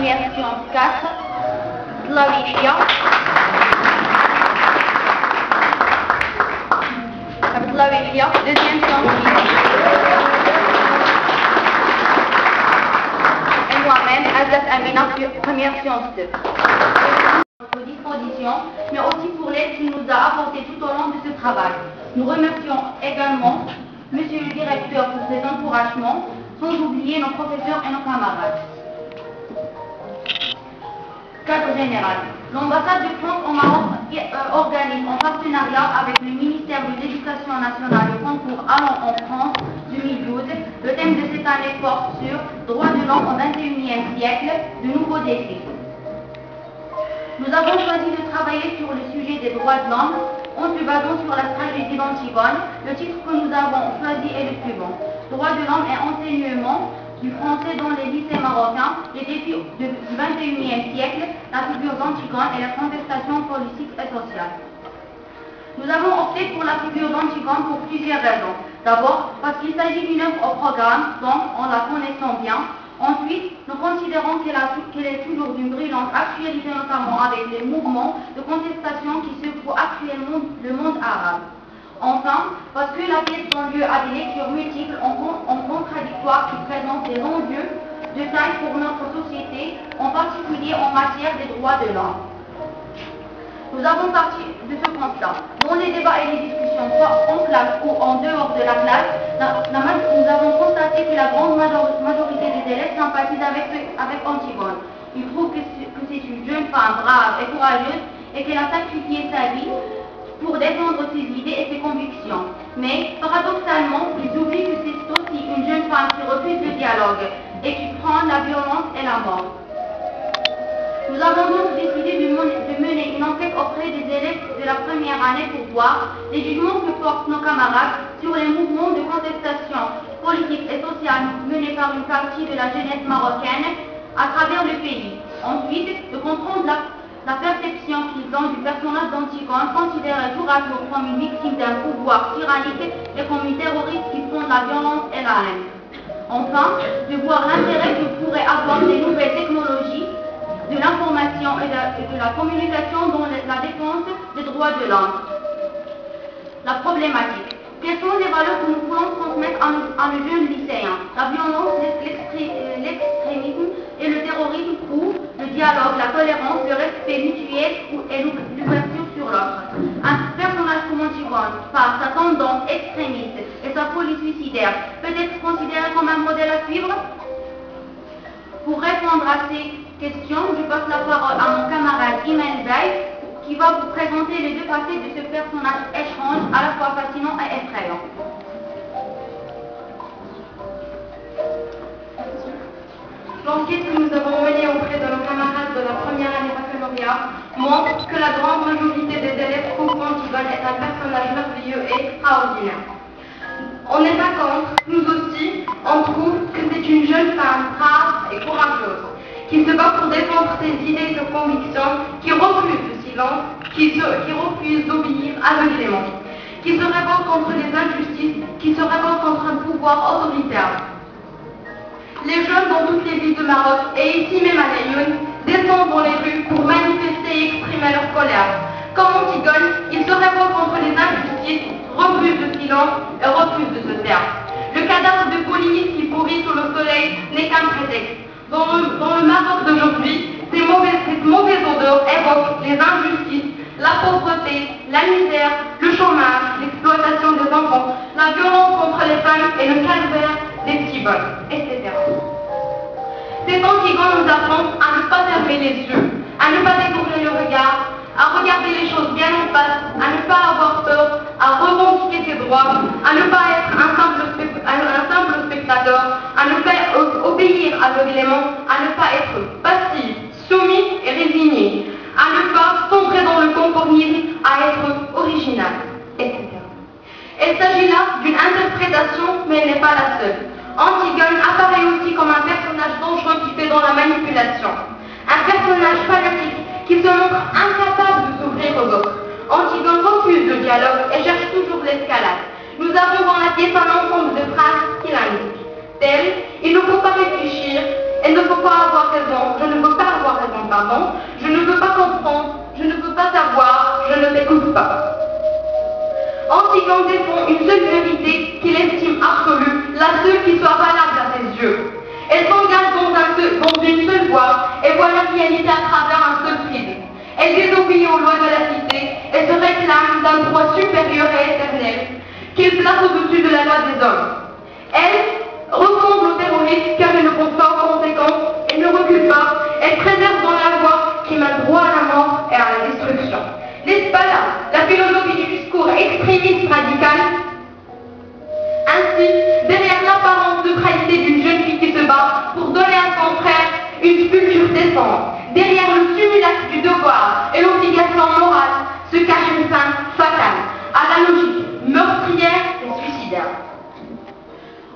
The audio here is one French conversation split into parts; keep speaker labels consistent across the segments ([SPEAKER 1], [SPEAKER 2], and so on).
[SPEAKER 1] immersion 4, Slavifia. Slavifia, deuxième scientifique. Et moi-même, Azat Amina, première science 2. À notre disposition, mais aussi pour l'aide qu'il nous a apportée tout au long de ce travail. Nous remercions également Monsieur le Directeur pour ses encouragements, sans oublier nos professeurs et nos camarades. Cadre général. L'ambassade de France au Maroc organise en partenariat avec le ministère de l'Éducation nationale le concours Allons en France 2012. Le thème de cette année porte sur droits de l'homme au XXIe siècle, de nouveaux défis. Nous avons choisi de travailler sur le sujet des droits de l'homme en se basant sur la tragédie d'Antigone. Le titre que nous avons choisi est le suivant: Droits de l'homme et enseignement du français dans les lycées marocains, les défis du XXIe siècle, la figure d'Antigone et la contestation politique et sociale. Nous avons opté pour la figure d'Antigone pour plusieurs raisons. D'abord, parce qu'il s'agit d'une œuvre au programme, donc en la connaissant bien. Ensuite, nous considérons qu'elle est toujours d'une brillante actualité, notamment avec les mouvements de contestation qui secouent actuellement le monde arabe. Enfin, parce que la pièce donne lieu à des lectures multiples en contradictoire qui présentent des enjeux de taille pour notre société, en particulier en matière des droits de l'homme. Nous avons parti de ce constat. Dans les débats et les discussions, soit en classe ou en dehors de la classe, nous avons constaté que la grande majorité des élèves sympathisent avec Antigone. Ils trouvent que c'est une jeune femme brave et courageuse et qu'elle a sacrifié sa vie pour défendre ses idées et ses convictions. Mais, paradoxalement, ils oublient que c'est aussi une jeune femme qui refuse le dialogue et qui prend la violence et la mort. Nous avons donc décidé de mener une enquête auprès des élèves de la première année pour voir les jugements que portent nos camarades sur les mouvements de contestation politique et sociale menés par une partie de la jeunesse marocaine à travers le pays. Ensuite, de comprendre la perception qu'ils ont du personnage d'Antigone, considéré tour à tour comme une victime d'un pouvoir tyrannique et comme une terroriste qui font la violence et la haine. Enfin, de voir l'intérêt que pourraient avoir les nouvelles technologies de l'information et de la communication dans la défense des droits de l'homme. La problématique. Quelles sont les valeurs que nous voulons transmettre à nos jeunes lycéens? La violence, l'extrémisme et le terrorisme, ou le dialogue, la tolérance, le respect mutuel et l'ouverture sur l'autre. Un personnage comme Antigone, par sa tendance extrémiste et sa folie suicidaire, peut être considéré comme un modèle à suivre? Pour répondre à ces questions, je passe la parole à mon camarade Imen Zay, qui va vous présenter les deux facettes de ce personnage étrange, à la fois fascinant et effrayant.
[SPEAKER 2] L'enquête que nous avons menée auprès de nos camarades de la première année baccalauréat montre que la grande majorité des élèves trouvent qu'Antigone est un personnage merveilleux et extraordinaire. On n'est pas contre, nous aussi, on trouve que c'est une jeune femme brave et courageuse, qui se bat pour défendre ses idées et ses convictions, qui refuse le silence, qui refuse d'obéir aveuglément, qui se révolte contre les injustices, qui se révolte contre un pouvoir autoritaire. Les jeunes dans toutes les villes de Maroc, et ici même à Lyon, descendent dans les rues pour manifester et exprimer leur colère. Comme Antigone, ils se révoltent contre les injustices, refusent le silence et refusent de se taire. Le cadavre de police qui pourrit sous le soleil n'est qu'un prétexte. Dans le Maroc d'aujourd'hui, cette mauvaise odeur évoque les injustices, la pauvreté, la misère, le chômage, l'exploitation des enfants, la violence contre les femmes et le calvaire des petits vols, etc. Cet Antigone nous apprend à ne pas fermer les yeux, à ne pas détourner le regard, à regarder les choses bien en face, à ne pas avoir peur, à revendiquer ses droits, à ne pas être un simple spectateur, à ne pas obéir aveuglément, à ne pas être passif, soumis et résigné, à ne pas sombrer dans le conformisme, à être original, etc. Il s'agit là d'une interprétation, mais elle n'est pas la seule. Antigone apparaît aussi comme un personnage dangereux qui fait dans la manipulation. Un personnage fanatique qui se montre incapable de s'ouvrir aux autres. Antigone refuse le dialogue et cherche toujours l'escalade. Nous avons dans la pièce un ensemble de phrases qui l'indiquent. Telles, il ne faut pas réfléchir, il ne faut pas avoir avoir raison, je ne veux pas avoir raison, pardon, je ne veux pas comprendre, je ne veux pas savoir, je ne t'écoute pas. Antigone défend une seule vérité qu'il estime absolue, la seule qui soit valable à ses yeux. Elle s'engage dans une seule voie et voit la réalité à travers un seul prisme. Elle désobéit aux lois de la cité et se réclame d'un droit supérieur et éternel qu'il place au-dessus de la loi des hommes. Elle ressemble au terroriste car elle ne pense pas aux conséquences, elle ne recule pas, elle préserve dans la voie qui mène droit à la mort et à la destruction. N'est-ce pas là la philosophie du discours extrémiste radical? Ainsi, derrière l'apparente neutralité d'une jeune fille qui se bat pour donner à son frère une sculpture décente, derrière le simulacre du devoir et l'obligation morale, se cache une fin fatale, à la logique meurtrière et suicidaire.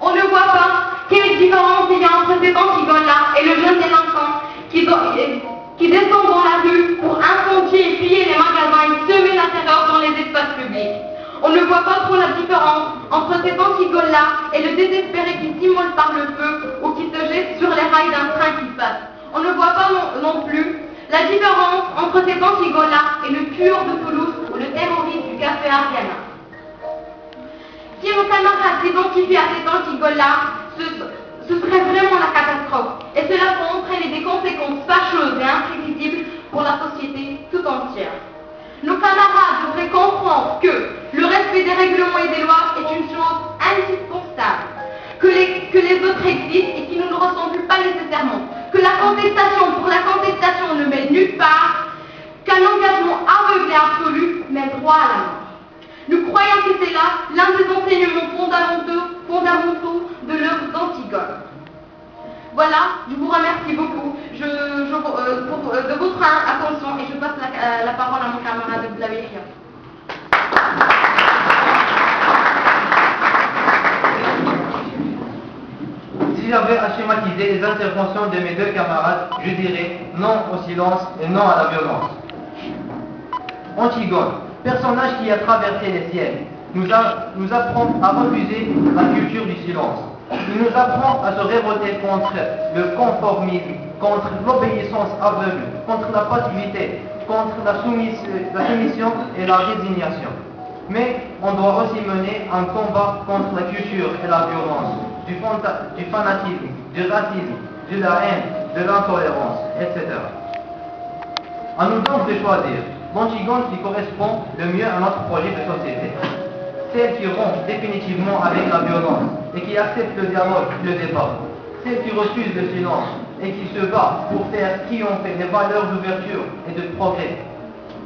[SPEAKER 2] On ne voit pas quelle différence il y a entre cet Antigone-là et le jeune délinquant qui descend dans la rue pour incendier et piller les magasins et semer la terreur dans les espaces publics. On ne voit pas trop la différence entre cet Antigone-là et le désespéré qui s'immole par le feu ou qui se jette sur les rails d'un train qui passe. On ne voit pas non plus la différence entre cet Antigone-là et le tueur de Toulouse ou le terroriste du café Ariana. Si nos camarades s'identifient à cet Antigone-là, ce serait vraiment la catastrophe. Et cela peut entraîner des conséquences fâcheuses et imprévisibles pour la société tout entière. Nos camarades devraient comprendre que le respect des règlements et des lois est une chose indispensable, que les autres existent et qui ne nous ressemblent pas nécessairement, que la contestation pour la contestation ne mène nulle part, qu'un engagement aveugle et absolu mène droit à la mort. Nous croyons que c'est là l'un des enseignements fondamentaux de l'œuvre d'Antigone. Voilà, je vous remercie beaucoup de votre attention et je passe la parole à mon camarade Blavéria.
[SPEAKER 3] Si j'avais à schématiser les interventions de mes deux camarades, je dirais non au silence et non à la violence. Antigone, personnage qui a traversé les siècles, nous apprend à refuser la culture du silence. Il nous apprend à se révolter contre le conformisme, contre l'obéissance aveugle, contre la passivité, contre la soumission et la résignation. Mais on doit aussi mener un combat contre la culture et la violence, du fanatisme, du racisme, de la haine, de l'intolérance, etc. À nous donc de choisir l'Antigone qui correspond le mieux à notre projet de société. Celle qui rompt définitivement avec la violence et qui accepte le dialogue et le débat. Celle qui refuse le silence et qui se bat pour faire triompher les valeurs d'ouverture et de progrès.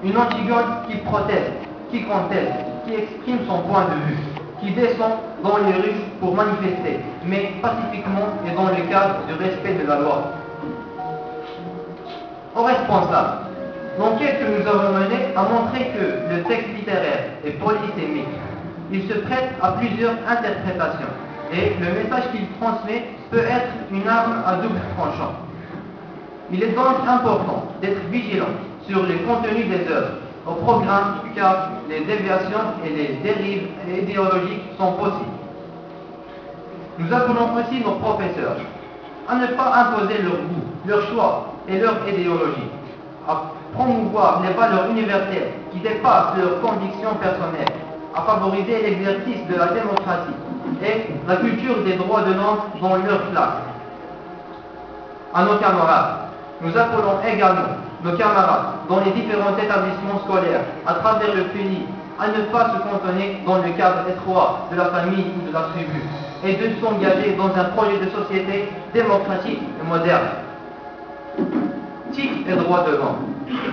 [SPEAKER 3] Une Antigone qui proteste, qui conteste, qui exprime son point de vue, qui descend dans les rues pour manifester, mais pacifiquement et dans le cadre du respect de la loi. Aux responsables, l'enquête que nous avons menée a montré que le texte littéraire est polysémique. Il se prête à plusieurs interprétations et le message qu'il transmet peut être une arme à double tranchant. Il est donc important d'être vigilant sur les contenus des œuvres au programme car les déviations et les dérives idéologiques sont possibles. Nous appelons aussi nos professeurs à ne pas imposer leur goût, leur choix et leur idéologie, à promouvoir les valeurs universelles qui dépassent leurs convictions personnelles, à favoriser l'exercice de la démocratie et la culture des droits de l'homme dans leur classe. À nos camarades, nous appelons également nos camarades dans les différents établissements scolaires à travers le pays à ne pas se cantonner dans le cadre étroit de la famille ou de la tribu et de s'engager dans un projet de société démocratique et moderne. TIC et droits de l'homme.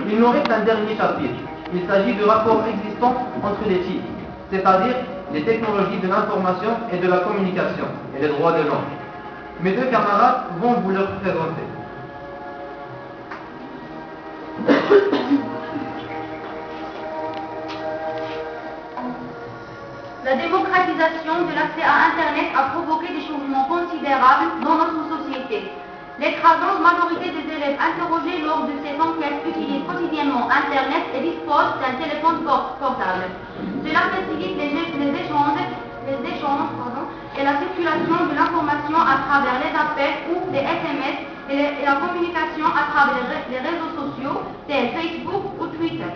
[SPEAKER 3] Il nous reste un dernier chapitre. Il s'agit du rapport existant entre les TIC, c'est-à-dire les technologies de l'information et de la communication et les droits de l'homme. Mes deux camarades vont vous le présenter.
[SPEAKER 1] La démocratisation de l'accès à Internet a provoqué des changements considérables dans notre société. L'écrasante majorité des élèves interrogés lors de ces enquêtes utilisent quotidiennement Internet et disposent d'un téléphone portable. Cela facilite les échanges et la circulation de l'information à travers les appels ou les SMS et la communication à travers les réseaux sociaux tels Facebook ou Twitter.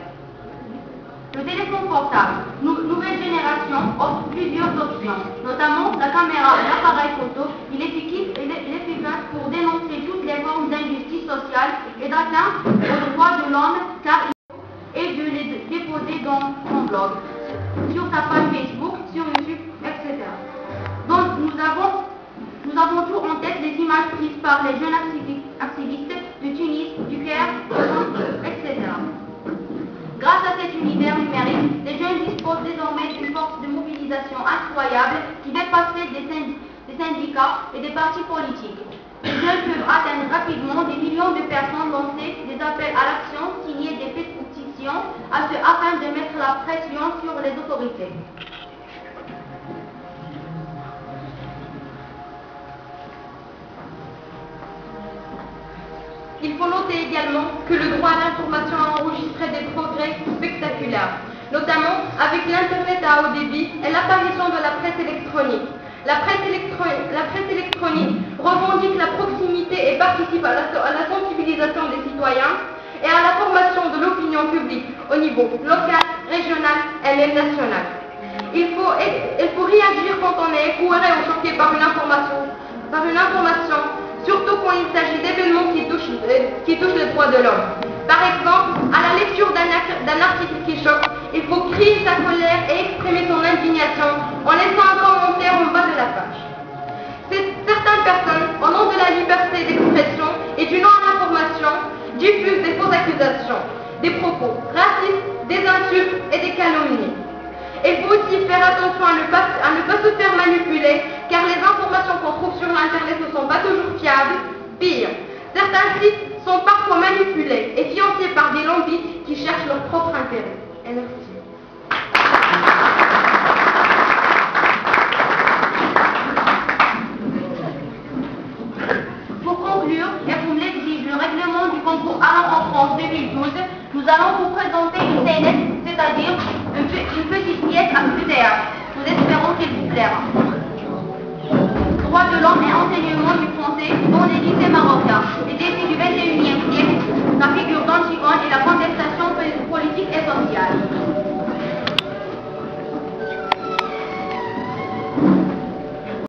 [SPEAKER 1] Le téléphone portable, nouvelle génération, offre plusieurs options, notamment la caméra et l'appareil photo. Il est efficace pour dénoncer toutes les formes d'injustice sociale et d'atteinte aux droits de l'homme, car il est de les déposer dans son blog, sur sa page Facebook, sur YouTube, etc. Donc nous avons toujours en tête les images prises par les jeunes activistes de Tunis, du Caire, etc. Grâce à cet univers numérique, les jeunes disposent désormais d'une force de mobilisation incroyable qui dépasse des syndicats et des partis politiques. Les jeunes peuvent atteindre rapidement des millions de personnes, lancer des appels à l'action, signer des pétitions afin de mettre la pression sur les autorités.
[SPEAKER 2] Il faut noter également que le droit à l'information a enregistré des progrès spectaculaires, notamment avec l'Internet à haut débit et l'apparition de la presse électronique. La presse électronique revendique la proximité et participe à la sensibilisation des citoyens et à la formation de l'opinion publique au niveau local, régional et même national. Il faut réagir quand on est écoeuré ou choqué par une information, surtout quand il s'agit d'événements qui touchent les droits de l'homme. Par exemple, à la lecture d'un article qui choque, il faut crier sa colère et exprimer son indignation en laissant un commentaire en bas de la page. Certaines personnes, au nom de la liberté d'expression et du non à l'information, diffusent des fausses accusations, des propos racistes, des insultes et des calomnies. Il faut aussi faire attention à ne pas se faire manipuler, car les informations qu'on trouve sur l'Internet ne sont pas toujours fiables. Pire, certains sites sont parfois manipulés et financés par des lobbies qui cherchent leur propre intérêt. Et merci.